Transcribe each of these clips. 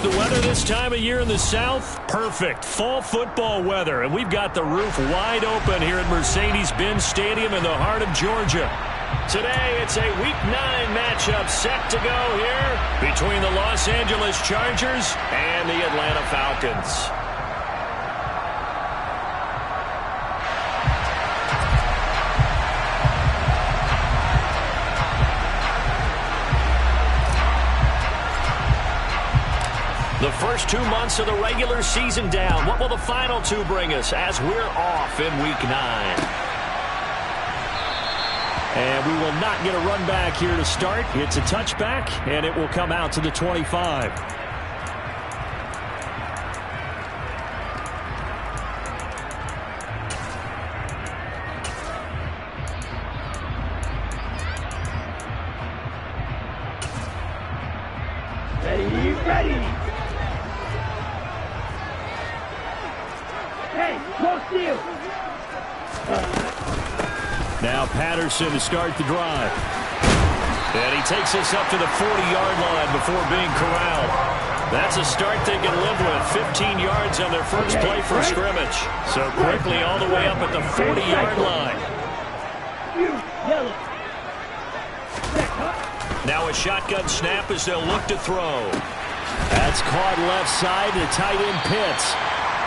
The weather this time of year in the South, perfect. Fall football weather, and we've got the roof wide open here at Mercedes-Benz Stadium in the heart of Georgia. Today, it's a Week 9 matchup set to go here between the Los Angeles Chargers and the Atlanta Falcons. The first 2 months of the regular season down. What will the final 2 bring us as we're off in Week 9? And we will not get a run back here to start. It's a touchback, and it will come out to the 25. Ready. Hey, close to you. Now Patterson to start the drive. And he takes us up to the 40-yard line before being corralled. That's a start they can live with. 15 yards on their first play for scrimmage. So quickly all the way up at the 40-yard line. Now a shotgun snap as they'll look to throw. That's caught left side to tight end Pitts.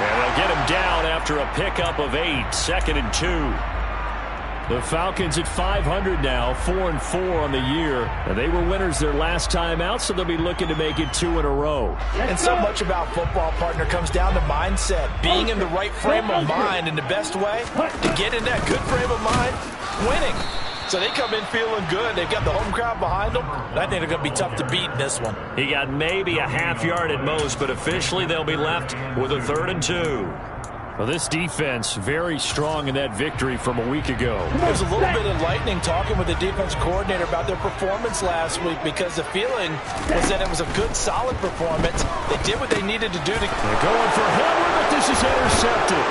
And they'll get him down after a pickup of 8, 2nd and 2. The Falcons at 500 now, 4-4 on the year. And they were winners their last time out, so they'll be looking to make it 2 in a row. And so much about football, partner, comes down to mindset. Being in the right frame of mind, and the best way to get in that good frame of mind, winning. So they come in feeling good. They've got the home crowd behind them. And I think they're going to be tough to beat in this one. He got maybe a half yard at most, but officially they'll be left with a 3rd and 2. Well, this defense very strong in that victory from a week ago. It was a little bit enlightening talking with the defense coordinator about their performance last week, because the feeling was that it was a good, solid performance. They did what they needed to do. They're going for Howard, but this is intercepted.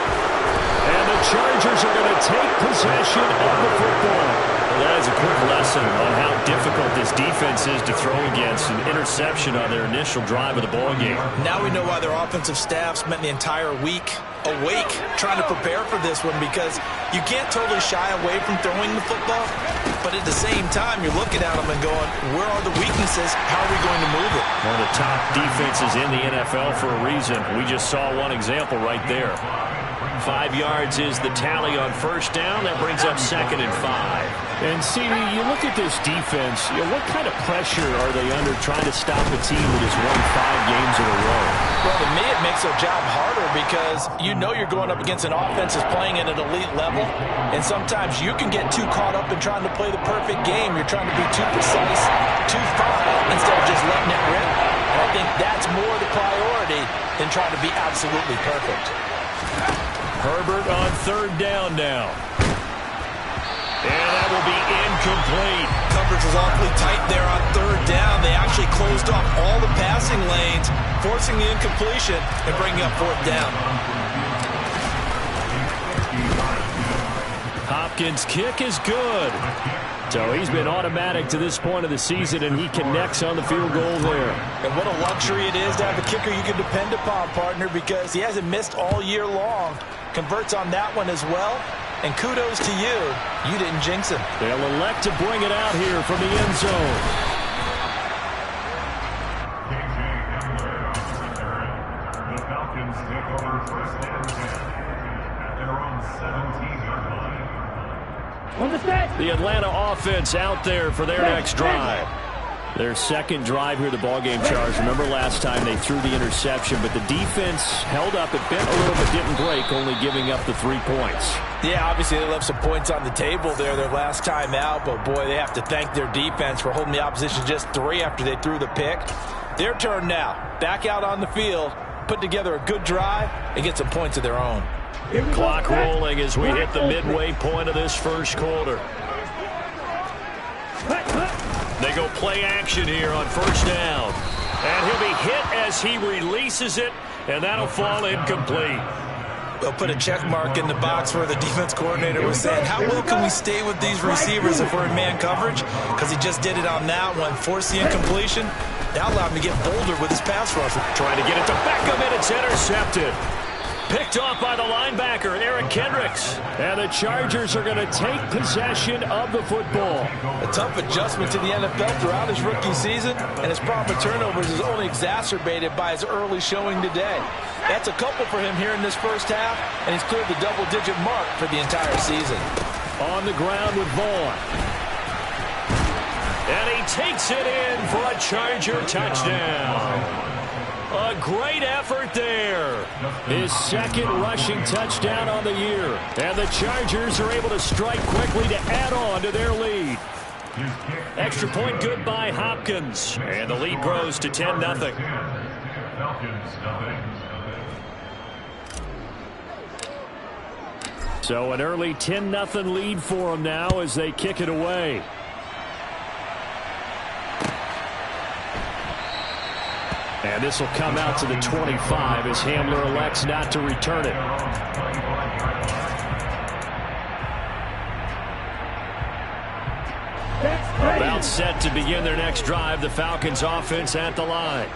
And the Chargers are going to take possession of the football. Well, that is a quick lesson on how difficult this defense is to throw against. An interception on their initial drive of the ballgame. Now we know why their offensive staff spent the entire week awake trying to prepare for this one, because you can't totally shy away from throwing the football, but at the same time you're looking at them and going, where are the weaknesses? How are we going to move it? One of the top defenses in the NFL for a reason. We just saw one example right there. 5 yards is the tally on first down. That brings up 2nd and 5. And CD, you look at this defense, what kind of pressure are they under trying to stop a team that has won 5 games in a row? Well, to me, it makes their job harder, because you know you're going up against an offense that's playing at an elite level, and sometimes you can get too caught up in trying to play the perfect game. You're trying to be too precise, too fine, instead of just letting it rip. And I think that's more the priority than trying to be absolutely perfect. Herbert on 3rd down now. And that will be incomplete. Coverage was awfully tight there on 3rd down. They actually closed off all the passing lanes, forcing the incompletion and bringing up 4th down. Hopkins' kick is good. So he's been automatic to this point of the season, and he connects on the field goal there. And what a luxury it is to have a kicker you can depend upon, partner, because he hasn't missed all year long. Converts on that one as well. And kudos to you. You didn't jinx him. They'll elect to bring it out here from the end zone. The Falcons take over 1st and 10 at their own 17-yard line. The Atlanta offense out there for their next drive. Their 2nd drive here, the ballgame, Chargers. Remember last time they threw the interception, but the defense held up. It bent a little but didn't break, only giving up the 3 points. Yeah, obviously they left some points on the table there their last time out, but boy, they have to thank their defense for holding the opposition just 3 after they threw the pick. Their turn now. Back out on the field, put together a good drive, and get some points of their own. Clock rolling as we hit the midway point of this first quarter. They go play action here on 1st down. And he'll be hit as he releases it, and that'll fall incomplete. They'll put a check mark in the box where the defense coordinator was saying, how well can we stay with these receivers if we're in man coverage? Because he just did it on that one. Forced the incompletion. That allowed him to get bolder with his pass rush. Trying to get it to Beckham, and it's intercepted. Picked off by the linebacker, Eric Kendricks. And the Chargers are going to take possession of the football. A tough adjustment to the NFL throughout his rookie season, and his problem with turnovers is only exacerbated by his early showing today. That's a couple for him here in this first half, and he's cleared the double-digit mark for the entire season. On the ground with Vaughn. And he takes it in for a Charger touchdown. A great effort there. His second rushing touchdown on the year. And the Chargers are able to strike quickly to add on to their lead. Extra point good by Hopkins. And the lead grows to 10-0. So an early 10-0 lead for them now as they kick it away. And this will come out to the 25 as Hamler elects not to return it. About set to begin their next drive. The Falcons offense at the line.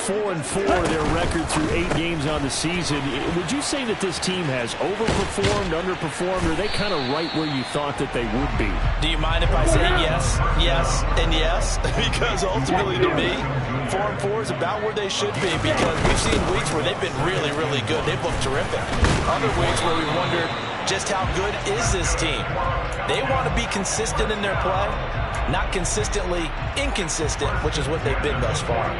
4-4 their record through 8 games on the season. Would you say that this team has overperformed, underperformed, or are they kind of right where you thought that they would be? Do you mind if I say yes, yes, and yes? Because ultimately to me, 4-4 is about where they should be, because we've seen weeks where they've been really, really good. They've looked terrific. Other weeks where we wondered just how good is this team. They want to be consistent in their play, not consistently inconsistent, which is what they've been thus far.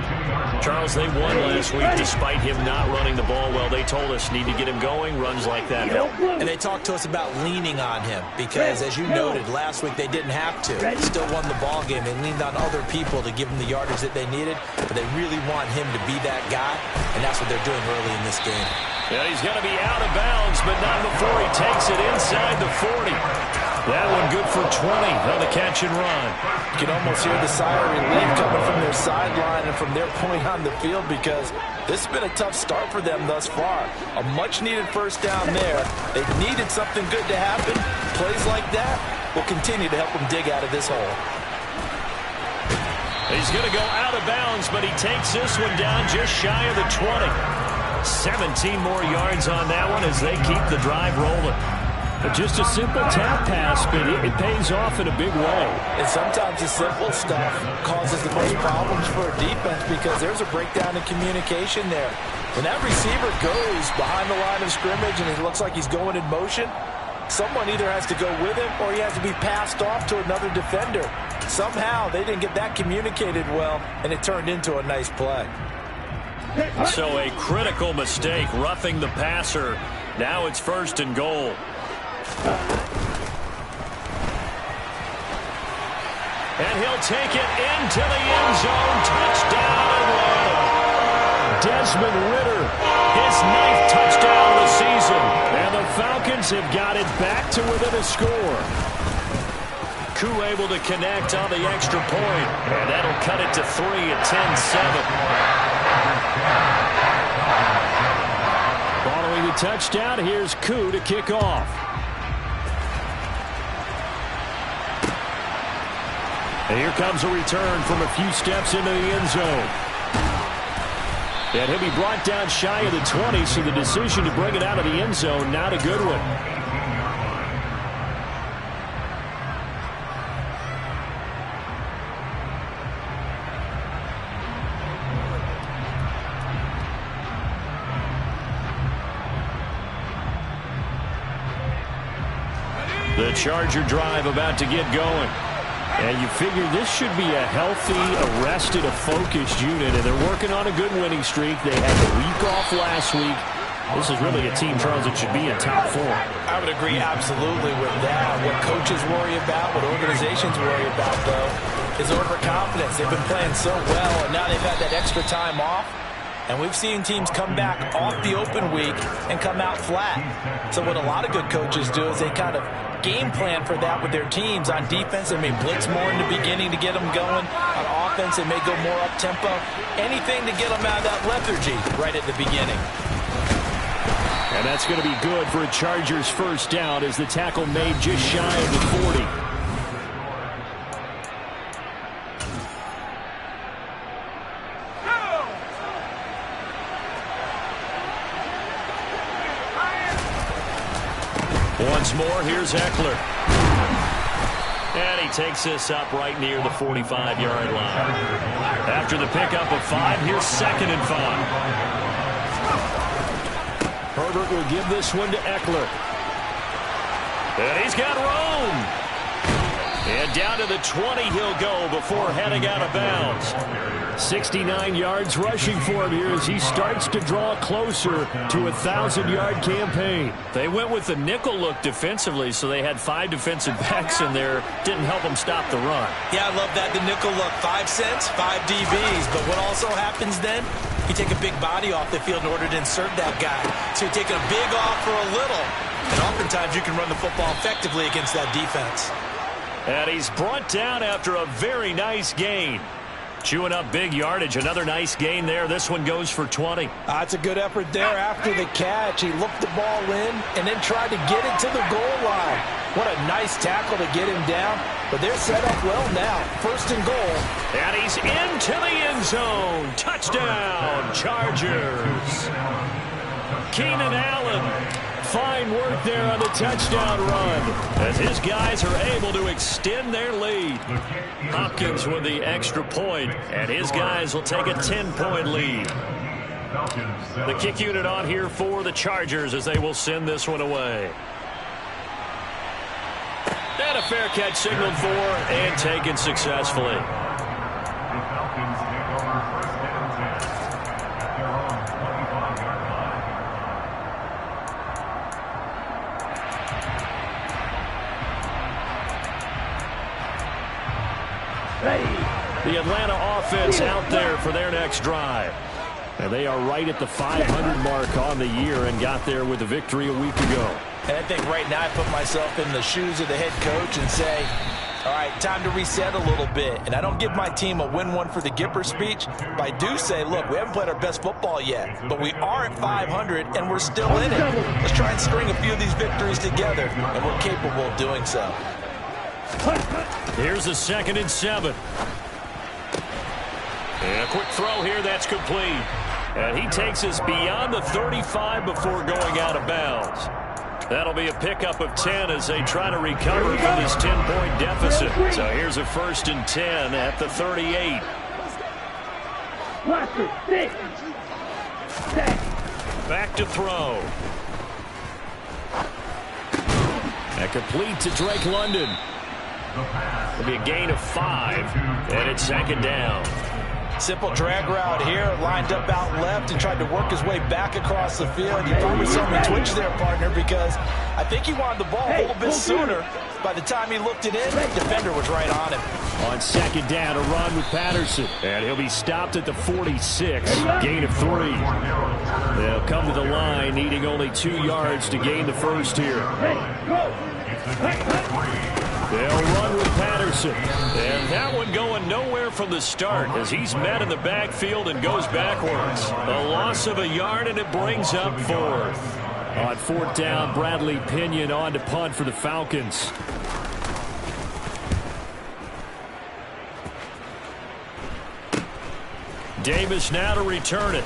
Charles, they won last week despite him not running the ball well. They told us need to get him going. Runs like that help. And they talked to us about leaning on him because, as you noted, last week they didn't have to. Still won the ball game. They leaned on other people to give them the yardage that they needed, but they really want him to be that guy, and that's what they're doing early in this game. Yeah, he's going to be out of bounds, but not before he takes it inside the 40. That one good for 20 on the catch and run. You can almost hear the sigh of relief coming from their sideline and from their point on the field, because this has been a tough start for them thus far. A much-needed first down there. They've needed something good to happen. Plays like that will continue to help them dig out of this hole. He's going to go out of bounds, but he takes this one down just shy of the 20. 17 more yards on that one as they keep the drive rolling. Just a simple tap pass, but it pays off in a big way. And sometimes the simple stuff causes the most problems for a defense, because there's a breakdown in communication there. When that receiver goes behind the line of scrimmage and it looks like he's going in motion, someone either has to go with him or he has to be passed off to another defender. Somehow they didn't get that communicated well, and it turned into a nice play. So a critical mistake, roughing the passer. Now it's 1st and goal. And he'll take it into the end zone. Touchdown, Atlanta. Desmond Ridder, his 9th touchdown of the season. And the Falcons have got it back to within a score. Koo able to connect on the extra point. And that'll cut it to 3 at 10-7. Following the touchdown, here's Koo to kick off. And here comes a return from a few steps into the end zone. And he'll be brought down shy of the 20, so the decision to bring it out of the end zone, not a good one. The Charger drive about to get going. And you figure this should be a healthy, arrested, a focused unit, and they're working on a good winning streak. They had the week off last week. This is really a team, Charles, that should be in top 4. I would agree absolutely with that. What coaches worry about, what organizations worry about, though, is overconfidence. They've been playing so well, and now they've had that extra time off. And we've seen teams come back off the open week and come out flat. So what a lot of good coaches do is they kind of game plan for that with their teams. On defense, they may blitz more in the beginning to get them going. On offense, they may go more up-tempo. Anything to get them out of that lethargy right at the beginning. And that's going to be good for a Chargers first down as the tackle made just shy of the 40. Once more, here's Eckler. And he takes this up right near the 45-yard line. After the pickup of 5, here's 2nd and 5. Herbert will give this one to Eckler. And he's got room. And down to the 20 he'll go before heading out of bounds. 69 yards rushing for him here as he starts to draw closer to a 1,000-yard campaign. They went with the nickel look defensively, so they had 5 defensive backs in there. Didn't help them stop the run. Yeah, I love that, the nickel look. 5 cents, 5 DBs. But what also happens then, you take a big body off the field in order to insert that guy. So you're taking a big off for a little. And oftentimes you can run the football effectively against that defense. And he's brought down after a very nice gain. Chewing up big yardage. Another nice gain there. This one goes for 20. That's a good effort there after the catch. He looked the ball in and then tried to get it to the goal line. What a nice tackle to get him down. But they're set up well now. 1st and goal. And he's into the end zone. Touchdown, Chargers. Keenan Allen. Fine work there on the touchdown run as his guys are able to extend their lead. Hopkins with the extra point, and his guys will take a 10-point lead. The kick unit on here for the Chargers as they will send this one away. And a fair catch signaled for and taken successfully. The Atlanta offense out there for their next drive. And they are right at the 500 mark on the year and got there with a victory a week ago. And I think right now I put myself in the shoes of the head coach and say, all right, time to reset a little bit. And I don't give my team a win one for the Gipper speech, but I do say, look, we haven't played our best football yet, but we are at 500 and we're still in it. Let's try and string a few of these victories together, and we're capable of doing so. Here's a 2nd and 7. And a quick throw here, that's complete. And he takes us beyond the 35 before going out of bounds. That'll be a pickup of 10 as they try to recover from this 10-point deficit. So here's a 1st and 10 at the 38. Back to throw. And complete to Drake London. It'll be a gain of 5, and it's 2nd down. Simple drag route here, lined up out left and tried to work his way back across the field. You probably saw me twitch there, partner, because I think he wanted the ball a little bit sooner. By the time he looked it in, the defender was right on him. On 2nd down, a run with Patterson. And he'll be stopped at the 46, gain of 3. They'll come to the line, needing only 2 yards to gain the first here. They'll run with Patterson. And that one going nowhere from the start as he's met in the backfield and goes backwards. A loss of a yard, and it brings up 4th. On 4th down, Bradley Pinion on to punt for the Falcons. Davis now to return it.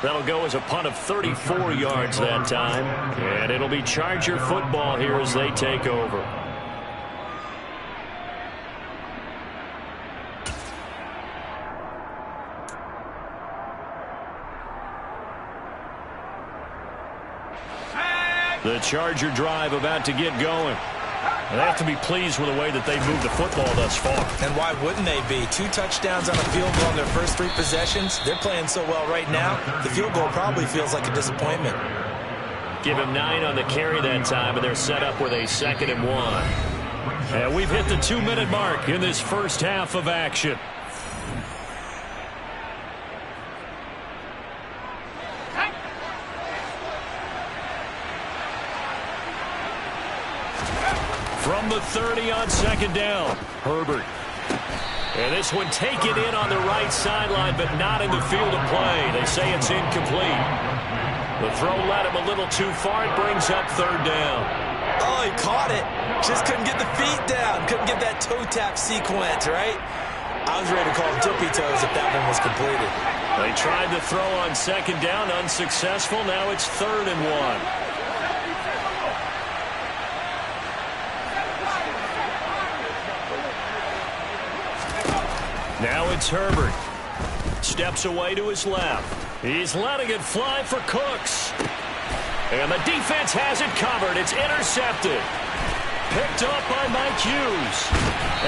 That'll go as a punt of 34 yards that time. And it'll be Charger football here as they take over. The Charger drive about to get going. They have to be pleased with the way that they've moved the football thus far. And why wouldn't they be? 2 touchdowns on a field goal in their first 3 possessions. They're playing so well right now, the field goal probably feels like a disappointment. Give him 9 on the carry that time, and they're set up with a 2nd and 1. And we've hit the 2-minute mark in this first half of action. From the 30 on 2nd down, Herbert. And this one taken in on the right sideline, but not in the field of play. They say it's incomplete. The throw led him a little too far. It brings up 3rd down. Oh, he caught it. Just couldn't get the feet down. Couldn't get that toe tap sequence, right? I was ready to call him tippy toes if that one was completed. They tried to throw on 2nd down, unsuccessful. Now it's 3rd and 1. it's Herbert. Steps away to his left. He's letting it fly for Cooks. And the defense has it covered. It's intercepted. Picked up by Mike Hughes.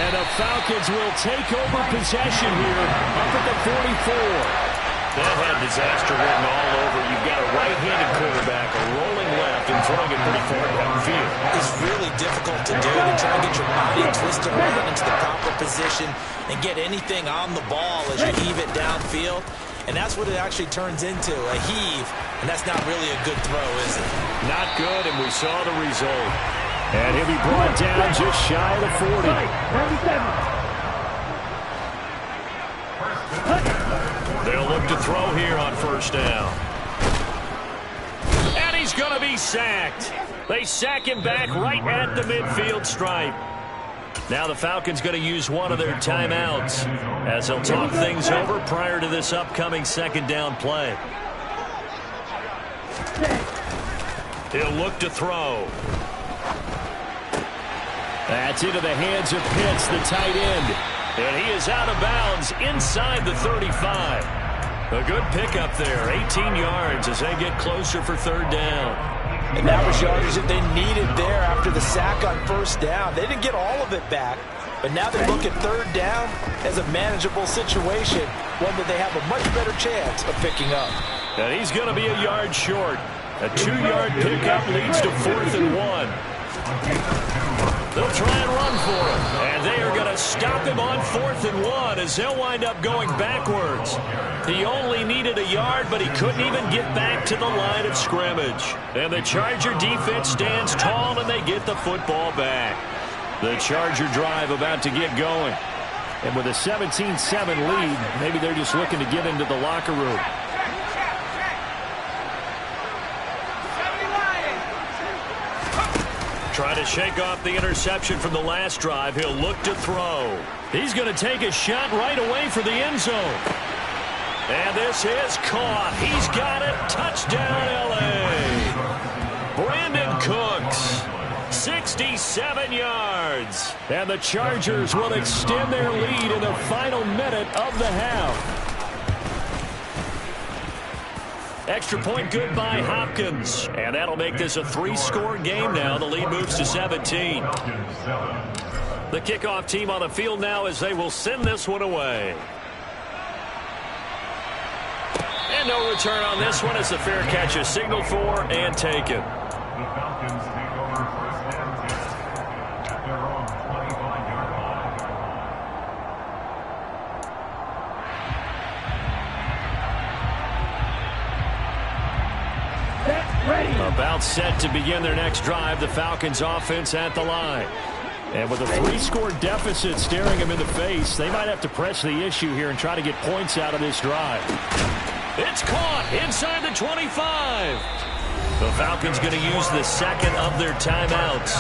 And the Falcons will take over possession here up at the 44. That had disaster written all over. You've got a right-handed quarterback, a rolling left, and throwing it pretty far downfield. It's really difficult to do, to try to get your body twisted around into the proper position and get anything on the ball as you heave it downfield. And that's what it actually turns into, a heave. And that's not really a good throw, is it? Not good, and we saw the result. And he'll be brought down just shy of the 40. 97. They'll look to throw here on first down. And he's going to be sacked. They sack him back right at the midfield stripe. Now the Falcons going to use one of their timeouts as they'll talk things over prior to this upcoming second down play. He'll look to throw. That's into the hands of Pitts, the tight end. And he is out of bounds inside the 35. A good pickup there, 18 yards as they get closer for third down. And that was yardage that they needed there after the sack on first down. They didn't get all of it back, but now they look at third down as a manageable situation, one that they have a much better chance of picking up. And he's going to be a yard short. A 2-yard pickup leads to 4th and 1. They'll try and run for him, and they are going to stop him on 4th and 1 as they'll wind up going backwards. He only needed a yard, but he couldn't even get back to the line of scrimmage. And the Charger defense stands tall, and they get the football back. The Charger drive about to get going. And with a 17-7 lead, maybe they're just looking to get into the locker room. Trying to shake off the interception from the last drive. He'll look to throw. He's going to take a shot right away for the end zone. And this is caught. He's got it. Touchdown, L.A. Brandon Cooks, 67 yards. And the Chargers will extend their lead in the final minute of the half. Extra point good by Hopkins. And that'll make this a 3-score game now. The lead moves to 17. The kickoff team on the field now as they will send this one away. And no return on this one as the fair catch is signaled for and taken. The Falcons take over first and 10 at their own 25-yard line. Ready. About set to begin their next drive, the Falcons offense at the line. And with a 3-score deficit staring them in the face, they might have to press the issue here and try to get points out of this drive. It's caught inside the 25. The Falcons going to use the second of their timeouts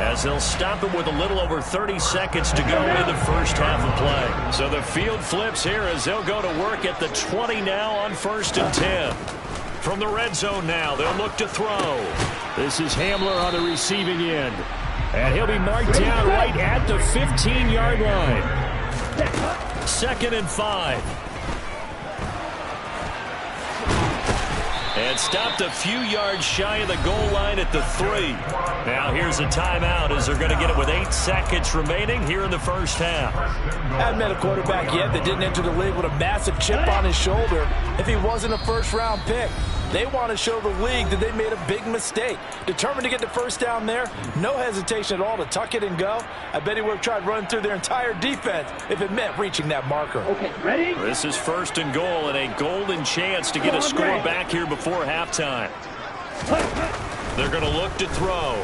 as they'll stop it with a little over 30 seconds to go in the first half of play. So the field flips here as they'll go to work at the 20 now on 1st and 10. From the red zone now, they'll look to throw. This is Hamler on the receiving end. And he'll be marked down right at the 15-yard line. 2nd and 5. And stopped a few yards shy of the goal line at the 3. Now here's a timeout as they're going to get it with 8 seconds remaining here in the first half. Hadn't met a quarterback yet that didn't enter the league with a massive chip on his shoulder if he wasn't a first-round pick. They want to show the league that they made a big mistake. Determined to get the first down there, no hesitation at all to tuck it and go. I bet he would have tried running through their entire defense if it meant reaching that marker. Okay, ready? This is 1st and goal and a golden chance to get a score back here before halftime. They're going to look to throw.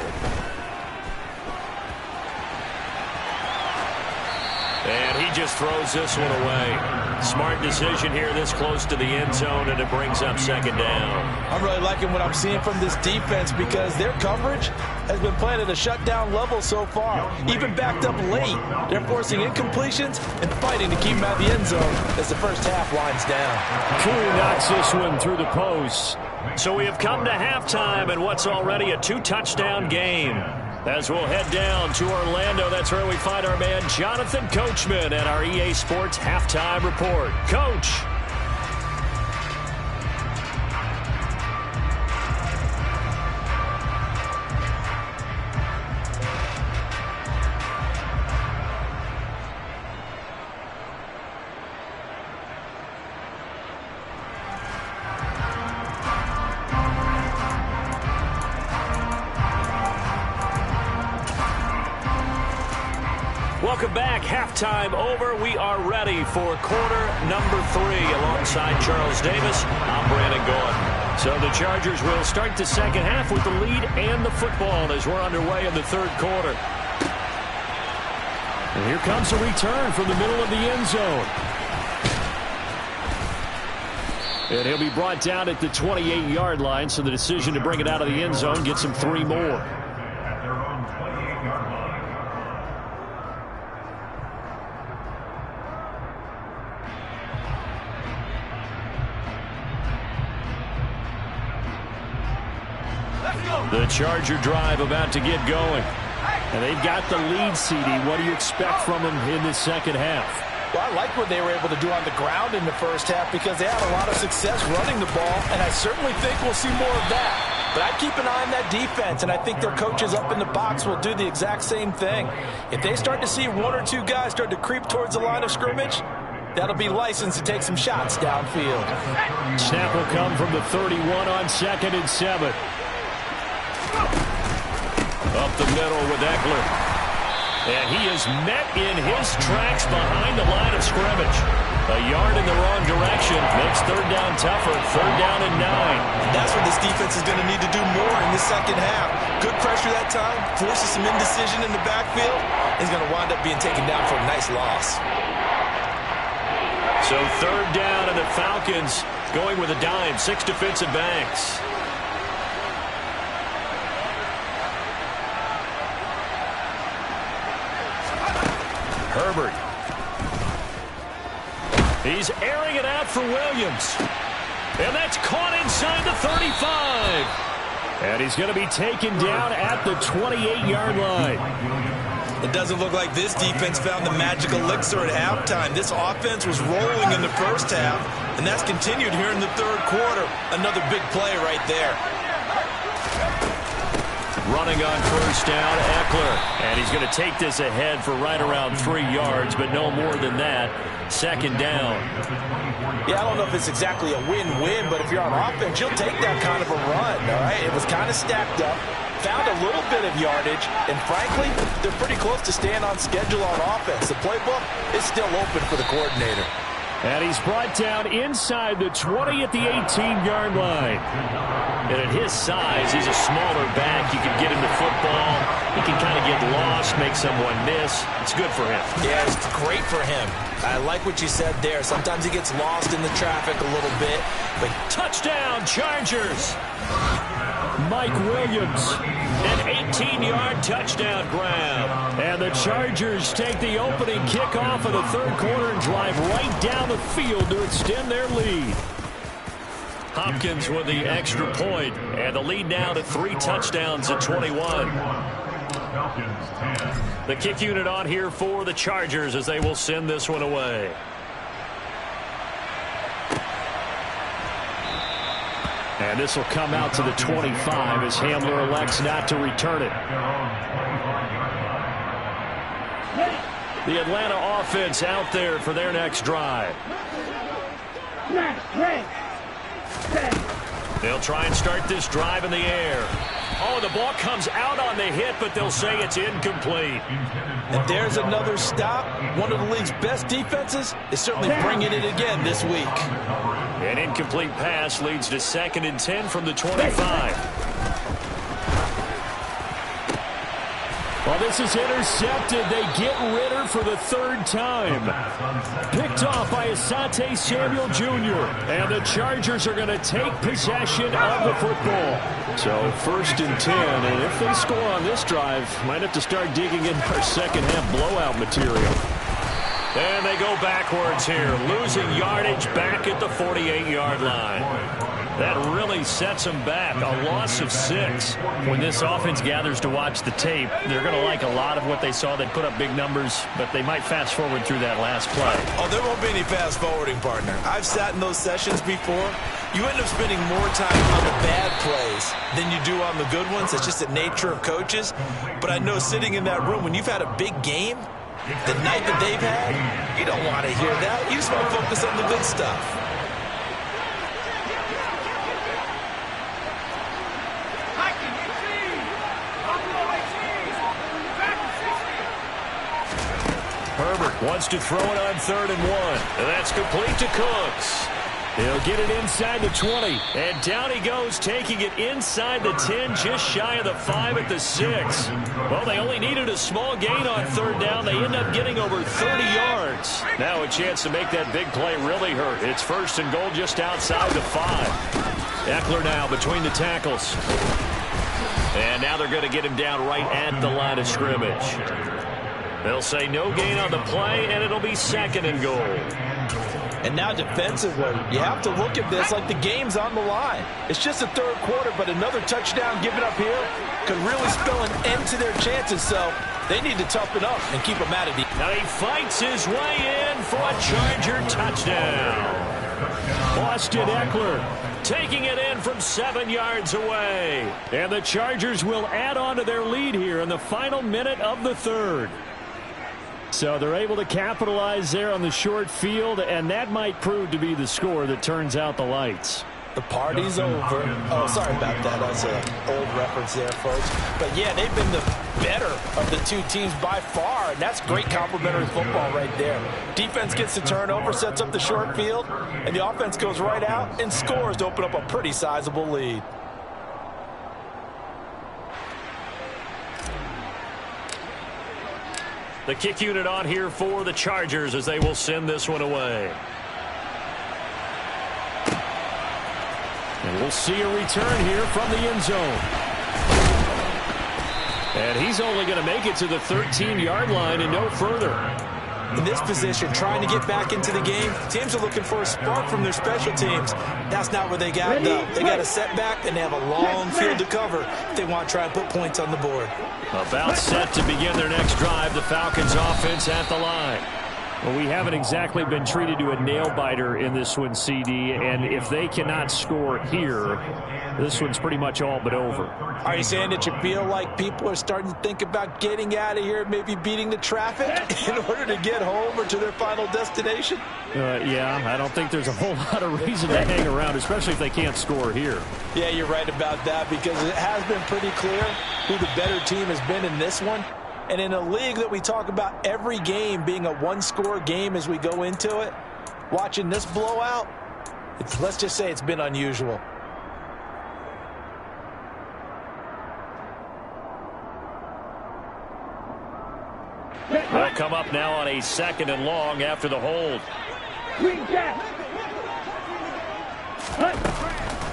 And he just throws this one away. Smart decision here this close to the end zone, and it brings up 2nd down. I'm really liking what I'm seeing from this defense because their coverage has been playing at a shutdown level so far. Even backed up late, they're forcing incompletions and fighting to keep them out of the end zone as the first half winds down. Cooley knocks this one through the post. So we have come to halftime in what's already a 2-touchdown game. As we'll head down to Orlando, that's where we find our man Jonathan Coachman at our EA Sports Halftime Report. Coach. Welcome back. Halftime over. We are ready for quarter number 3. Alongside Charles Davis, I'm Brandon Gordon. So the Chargers will start the second half with the lead and the football as we're underway in the third quarter. And here comes a return from the middle of the end zone. And he'll be brought down at the 28-yard line, so the decision to bring it out of the end zone gets him 3 more. The Charger drive about to get going. And they've got the lead, CD. What do you expect from them in the second half? Well, I like what they were able to do on the ground in the first half because they had a lot of success running the ball, and I certainly think we'll see more of that. But I'd keep an eye on that defense, and I think their coaches up in the box will do the exact same thing. If they start to see 1 or 2 guys start to creep towards the line of scrimmage, that'll be licensed to take some shots downfield. Snap will come from the 31 on 2nd and 7. Up the middle with Eckler. And he is met in his tracks behind the line of scrimmage. A yard in the wrong direction makes third down tougher. 3rd down and 9. That's what this defense is going to need to do more in the second half. Good pressure that time, forces some indecision in the backfield. He's going to wind up being taken down for a nice loss. So 3rd down, and the Falcons going with a dime. 6 defensive backs. Herbert. He's airing it out for Williams. And that's caught inside the 35. And he's going to be taken down at the 28-yard line. It doesn't look like this defense found the magic elixir at halftime. This offense was rolling in the first half, and that's continued here in the third quarter. Another big play right there. Running on 1st down, Eckler. And he's going to take this ahead for right around 3 yards, but no more than that. 2nd down. Yeah, I don't know if it's exactly a win-win, but if you're on offense, you'll take that kind of a run, all right? It was kind of stacked up, found a little bit of yardage, and frankly, they're pretty close to staying on schedule on offense. The playbook is still open for the coordinator. And he's brought down inside the 20 at the 18-yard line. And at his size, he's a smaller back. You can get him the football. He can kind of get lost, make someone miss. It's good for him. Yeah, it's great for him. I like what you said there. Sometimes he gets lost in the traffic a little bit. But touchdown, Chargers! Mike Williams, an 18-yard touchdown grab. And the Chargers take the opening kickoff of the third quarter and drive right down the field to extend their lead. Hopkins with the extra point, and the lead now to 3 touchdowns at 21. The kick unit on here for the Chargers as they will send this one away. And this will come out to the 25 as Hamler elects not to return it. The Atlanta offense out there for their next drive. They'll try and start this drive in the air. Oh, the ball comes out on the hit, but they'll say it's incomplete. And there's another stop. One of the league's best defenses is certainly bringing it again this week. An incomplete pass leads to 2nd and 10 from the 25. Well, this is intercepted. They get Ritter for the 3rd time. Picked off by Asante Samuel Jr. And the Chargers are going to take possession of the football. So 1st and 10. And if they score on this drive, might have to start digging in our second half blowout material. And they go backwards here, losing yardage back at the 48-yard line. That really sets them back. A loss of 6. When this offense gathers to watch the tape, they're going to like a lot of what they saw. They put up big numbers, but they might fast forward through that last play. Oh, there won't be any fast forwarding, partner. I've sat in those sessions before. You end up spending more time on the bad plays than you do on the good ones. It's just the nature of coaches. But I know sitting in that room, when you've had a big game, the night that they've had, you don't want to hear that. You just want to focus on the good stuff. Herbert wants to throw it on 3rd and 1. And that's complete to Cooks. He'll get it inside the 20. And down he goes, taking it inside the 10, just shy of the 5 at the 6. Well, they only needed a small gain on 3rd down. They end up getting over 30 yards. Now a chance to make that big play really hurt. It's 1st and goal just outside the 5. Eckler now between the tackles. And now they're going to get him down right at the line of scrimmage. They'll say no gain on the play, and it'll be 2nd and goal. And now defensively, you have to look at this like the game's on the line. It's just the 3rd quarter, but another touchdown given up here could really spell an end to their chances. So they need to toughen up and keep them out of the... Now he fights his way in for a Charger touchdown. Austin Eckler taking it in from 7 yards away. And the Chargers will add on to their lead here in the final minute of the 3rd. So they're able to capitalize there on the short field, and that might prove to be the score that turns out the lights. The party's over. Oh, sorry about that. That's an old reference there, folks. But, yeah, they've been the better of the two teams by far, and that's great complimentary football right there. Defense gets the turnover, sets up the short field, and the offense goes right out and scores to open up a pretty sizable lead. The kick unit on here for the Chargers as they will send this one away. And we'll see a return here from the end zone. And he's only going to make it to the 13-yard line and no further. In this position, trying to get back into the game, teams are looking for a spark from their special teams. That's not what they got, though. They got a setback, and they have a long field to cover if they want to try and put points on the board. About set to begin their next drive, the Falcons offense at the line. Well, we haven't exactly been treated to a nail-biter in this one, CD, and if they cannot score here, this one's pretty much all but over. Are you saying that you feel like people are starting to think about getting out of here, maybe beating the traffic in order to get home or to their final destination? Yeah, I don't think there's a whole lot of reason to hang around, especially if they can't score here. Yeah, you're right about that, because it has been pretty clear who the better team has been in this one. And in a league that we talk about every game being a one-score game as we go into it, watching this blowout, let's just say it's been unusual. They'll come up now on a 2nd and long after the hold.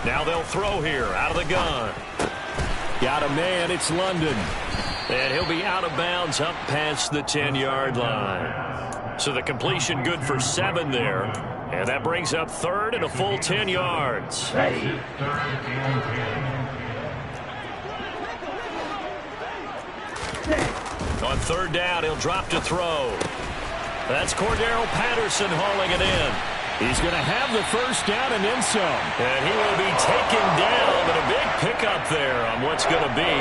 Now they'll throw here out of the gun. Got a man, it's London. And he'll be out of bounds up past the 10-yard line. So the completion good for 7 there. And that brings up 3rd and a full 10 yards. Ready. On 3rd down, he'll drop to throw. That's Cordero Patterson hauling it in. He's going to have the 1st down and then some. And he will be taken down, but a big pickup there on what's going to be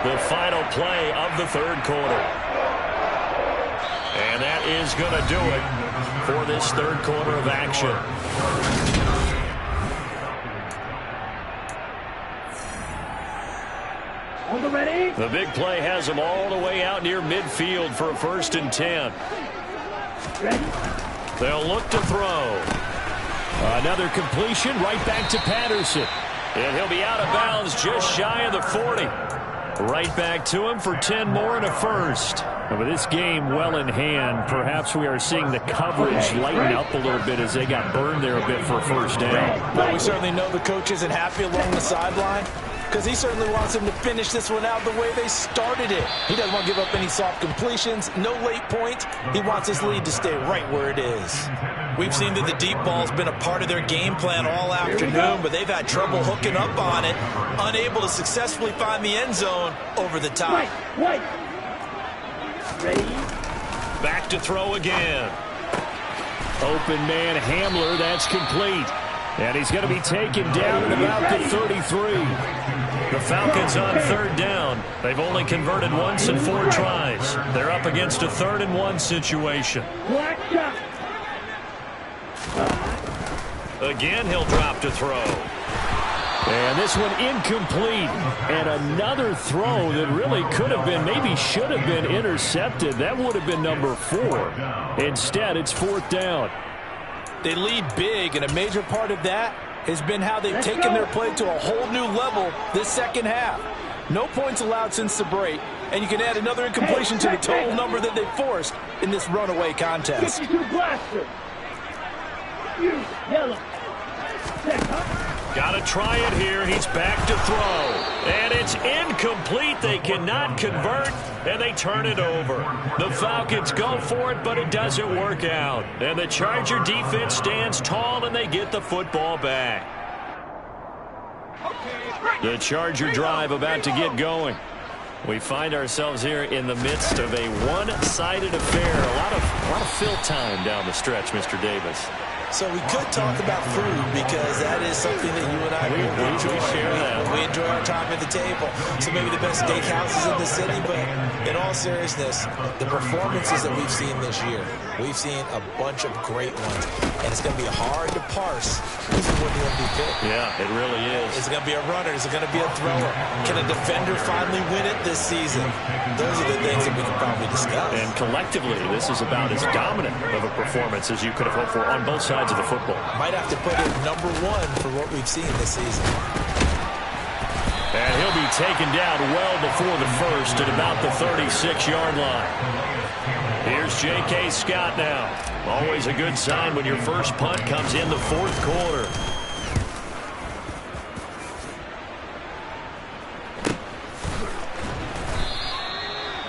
the final play of the 3rd quarter. And that is going to do it for this 3rd quarter of action. Ready? The big play has them all the way out near midfield for a 1st and 10. Ready. They'll look to throw. Another completion right back to Patterson. And he'll be out of bounds just shy of the 40. Right back to him for 10 more and a 1st. And with this game well in hand, perhaps we are seeing the coverage lighten up a little bit as they got burned there a bit for a 1st down. Well, we certainly know the coach isn't happy along the sideline, because he certainly wants them to finish this one out the way they started it. He doesn't want to give up any soft completions, no late points. He wants his lead to stay right where it is. We've seen that the deep ball's been a part of their game plan all afternoon, but they've had trouble hooking up on it, unable to successfully find the end zone over the top. Right. Ready? Back to throw again. Open man Hamler, that's complete. And he's going to be taken down at about the 33. The Falcons on third down. They've only converted once in 4 tries. They're up against a 3rd and 1 situation. Black shot. Again, he'll drop to throw. And this one incomplete. And another throw that really could have been, maybe should have been intercepted. That would have been number 4. Instead, it's 4th down. They lead big, and a major part of that has been how they've taken their play to a whole new level this second half. No points allowed since the break, and you can add another incompletion to the total number that they've forced in this runaway contest. 52 blaster. You, yellow. Got to try it here. He's back to throw. And it's incomplete. They cannot convert, and they turn it over. The Falcons go for it, but it doesn't work out. And the Charger defense stands tall, and they get the football back. The Charger drive about to get going. We find ourselves here in the midst of a one-sided affair. A lot of fill time down the stretch, Mr. Davis. So we could talk about food because that is something that you and I really enjoy. We enjoy our time at the table. So maybe the best steakhouses in the city, but in all seriousness, the performances that we've seen this year, we've seen a bunch of great ones, and it's going to be hard to parse who's going to win the MVP. Yeah, it really is. Is it going to be a runner? Is it going to be a thrower? Can a defender finally win it this season? Those are the things that we can probably discuss. And collectively, this is about as dominant of a performance as you could have hoped for on both sides of the football. Might have to put it number 1 for what we've seen this season. And he'll be taken down well before the first at about the 36-yard line. Here's J.K. Scott now. Always a good sign when your first punt comes in the 4th quarter.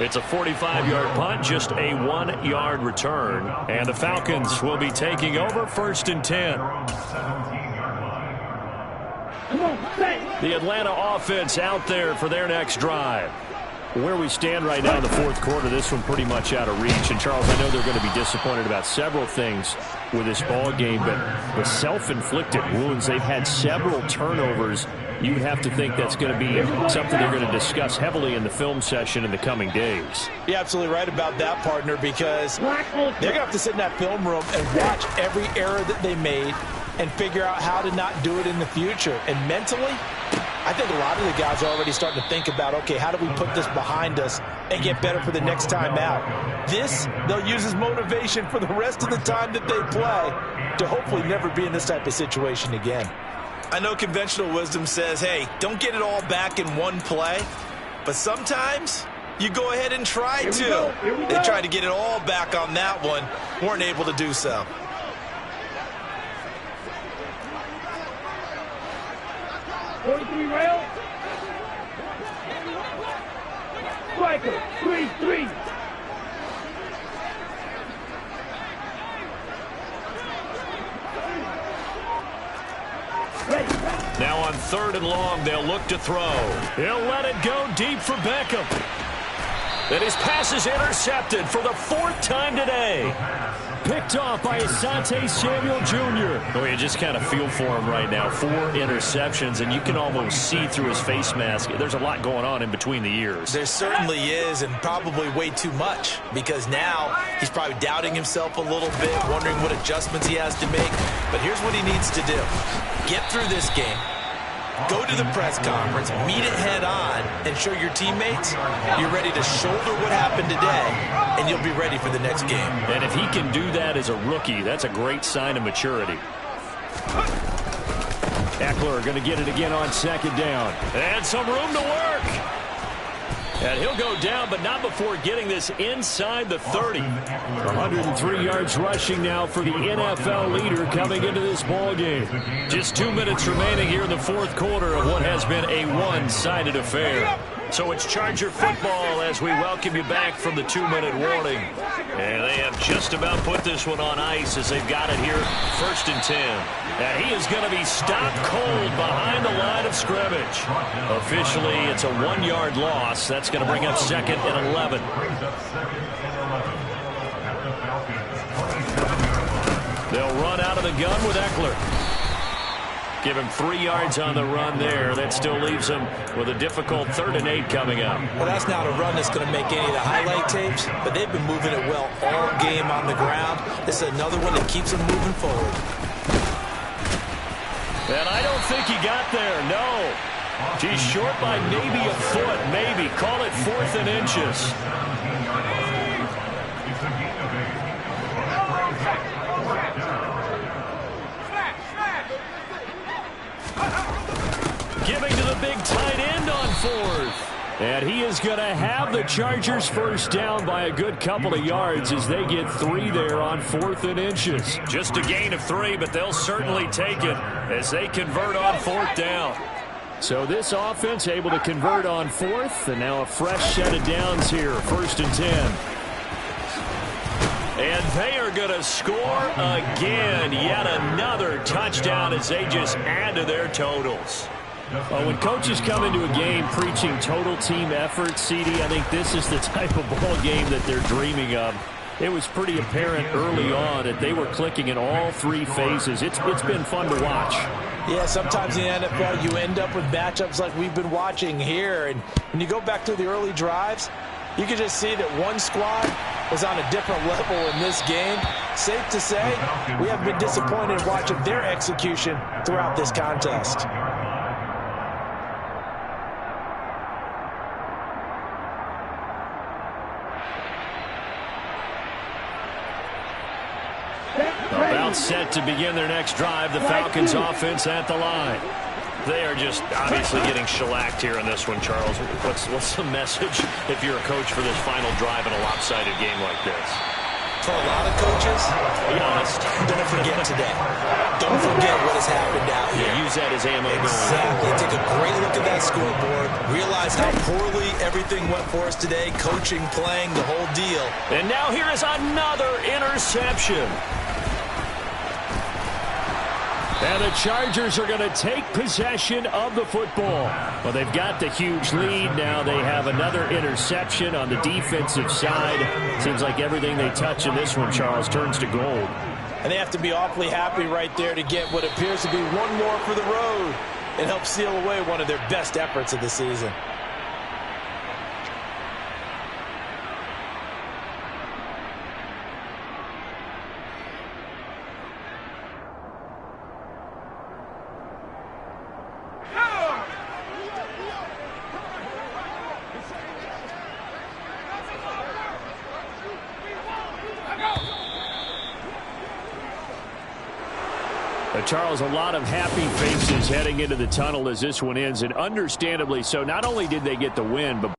It's a 45-yard punt, just a 1-yard return. And the Falcons will be taking over 1st and 10. The Atlanta offense out there for their next drive. Where we stand right now in the 4th quarter, this one pretty much out of reach. And, Charles, I know they're going to be disappointed about several things with this ball game, but the self-inflicted wounds, they've had several turnovers. You have to think that's going to be something they're going to discuss heavily in the film session in the coming days. You're absolutely right about that, partner, because they're going to have to sit in that film room and watch every error that they made and figure out how to not do it in the future. And mentally, I think a lot of the guys are already starting to think about, okay, how do we put this behind us and get better for the next time out? This, they'll use as motivation for the rest of the time that they play to hopefully never be in this type of situation again. I know conventional wisdom says, hey, don't get it all back in one play, but sometimes you go ahead and try to. They tried to get it all back on that one, weren't able to do so. Rail. Striker, 3-3. Now on 3rd and long, they'll look to throw. He'll let it go deep for Beckham. And his pass is intercepted for the 4th time today. Picked off by Asante Samuel Jr. Oh, you just kind of feel for him right now. 4 interceptions, and you can almost see through his face mask. There's a lot going on in between the ears. There certainly is, and probably way too much, because now he's probably doubting himself a little bit, wondering what adjustments he has to make. But here's what he needs to do. Get through this game. Go to the press conference, meet it head on, and show your teammates you're ready to shoulder what happened today, and you'll be ready for the next game. And if he can do that as a rookie, that's a great sign of maturity. Eckler going to get it again on 2nd down. And some room to work. And he'll go down, but not before getting this inside the 30. 103 yards rushing now for the NFL leader coming into this ball game. Just 2 minutes remaining here in the 4th quarter of what has been a one-sided affair. So it's Charger football as we welcome you back from the 2-minute warning. And they have just about put this one on ice as they've got it here, 1st and 10. And he is going to be stopped cold behind the line of scrimmage. Officially, it's a 1-yard loss. That's going to bring up 2nd and 11. They'll run out of the gun with Eckler. Give him 3 yards on the run there. That still leaves him with a difficult 3rd and 8 coming up. Well, that's not a run that's going to make any of the highlight tapes, but they've been moving it well all game on the ground. This is another one that keeps them moving forward. And I don't think he got there, no. He's short by maybe a foot, maybe. Call it 4th and inches. Giving to the big tight end on 4th. And he is going to have the Chargers first down by a good couple of yards as they get 3 there on 4th and inches. Just a gain of 3, but they'll certainly take it as they convert on 4th down. So this offense able to convert on 4th, and now a fresh set of downs here, 1st and 10. And they are going to score again. Yet another touchdown as they just add to their totals. Well, when coaches come into a game preaching total team effort, CD, I think this is the type of ball game that they're dreaming of. It was pretty apparent early on that they were clicking in all 3 phases. It's been fun to watch. Yeah, sometimes in the NFL you end up with matchups like we've been watching here. And when you go back to the early drives, you can just see that one squad was on a different level in this game. Safe to say, we have been disappointed watching their execution throughout this contest. About set to begin their next drive, the Falcons offense at the line. They are just obviously getting shellacked here in this one, Charles. What's the message if you're a coach for this final drive in a lopsided game like this? For a lot of coaches, be honest, don't forget today. Don't forget what has happened out here. Use that as ammo. Exactly. Take a great look at that scoreboard. Realize how poorly everything went for us today. Coaching, playing, the whole deal. And now here is another interception. And the Chargers are going to take possession of the football. Well, they've got the huge lead. Now they have another interception on the defensive side. Seems like everything they touch in this one, Charles, turns to gold. And they have to be awfully happy right there to get what appears to be one more for the road and help seal away one of their best efforts of the season. Charles, a lot of happy faces heading into the tunnel as this one ends, and understandably so. Not only did they get the win, but